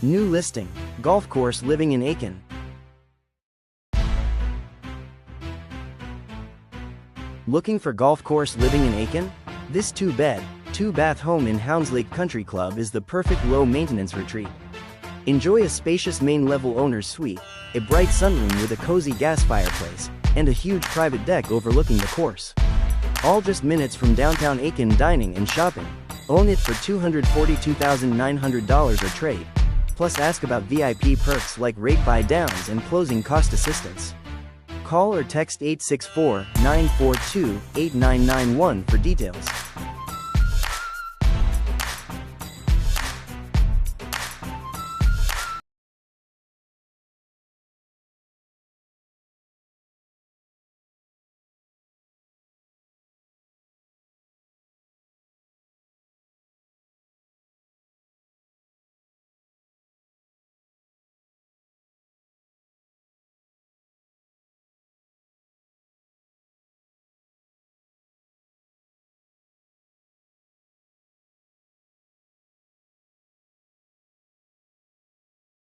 New listing, golf course living in Aiken. Looking for golf course living in Aiken? This 2-bed, 2-bath home in Houndslake Country Club is the perfect low-maintenance retreat. Enjoy a spacious main-level owner's suite, a bright sunroom with a cozy gas fireplace, and a huge private deck overlooking the course. All just minutes from downtown Aiken dining and shopping. Own it for $242,900 or trade. Plus ask about VIP perks like rate buy downs and closing cost assistance. Call or text 864-942-8991 for details.